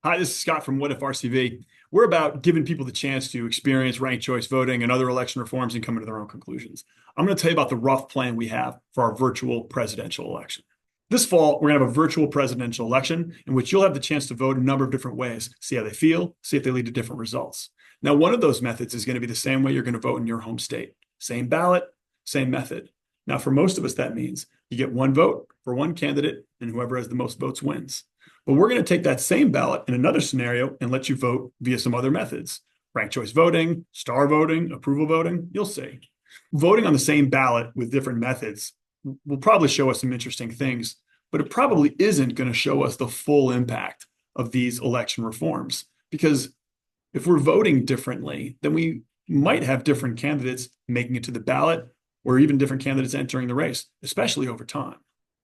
Hi, this is Scott from What If RCV. We're about giving people the chance to experience ranked choice voting and other election reforms and coming to their own conclusions. I'm going to tell you about the rough plan we have for our virtual presidential election. This fall, we're going to have a virtual presidential election in which you'll have the chance to vote a number of different ways, see how they feel, see if they lead to different results. Now, one of those methods is going to be the same way you're going to vote in your home state. Same ballot, same method. Now, for most of us, that means you get one vote for one candidate, and whoever has the most votes wins. But we're going to take that same ballot in another scenario and let you vote via some other methods. Ranked choice voting, star voting, approval voting, you'll see. Voting on the same ballot with different methods will probably show us some interesting things, but it probably isn't going to show us the full impact of these election reforms. Because if we're voting differently, then we might have different candidates making it to the ballot or even different candidates entering the race, especially over time.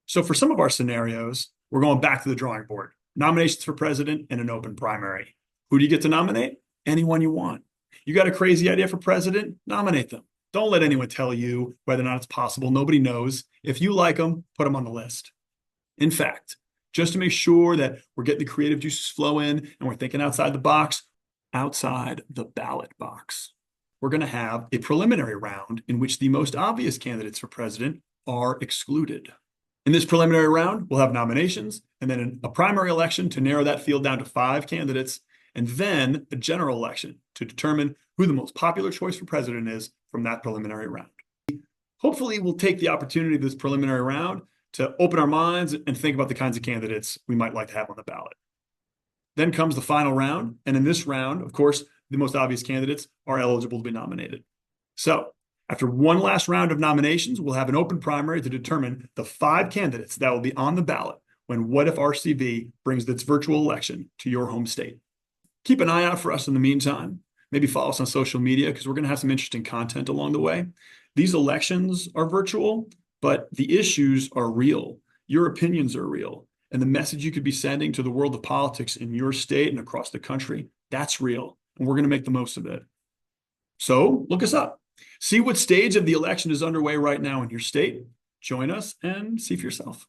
So for some of our scenarios, we're going back to the drawing board. Nominations for president and an open primary. Who do you get to nominate? Anyone you want. You got a crazy idea for president? Nominate them. Don't let anyone tell you whether or not it's possible. Nobody knows. If you like them, put them on the list. In fact, just to make sure that we're getting the creative juices flowing and we're thinking outside the box, outside the ballot box, we're going to have a preliminary round in which the most obvious candidates for president are excluded. In this preliminary round, we'll have nominations and then a primary election to narrow that field down to 5 candidates, and then a general election to determine who the most popular choice for president is from that preliminary round. Hopefully, we'll take the opportunity of this preliminary round to open our minds and think about the kinds of candidates we might like to have on the ballot. Then comes the final round, and in this round, of course, the most obvious candidates are eligible to be nominated. So, after one last round of nominations, we'll have an open primary to determine the 5 candidates that will be on the ballot when What If RCV brings its virtual election to your home state. Keep an eye out for us in the meantime. Maybe follow us on social media because we're going to have some interesting content along the way. These elections are virtual, but the issues are real. Your opinions are real. And the message you could be sending to the world of politics in your state and across the country, that's real. And we're going to make the most of it. So look us up. See what stage of the election is underway right now in your state. Join us and see for yourself.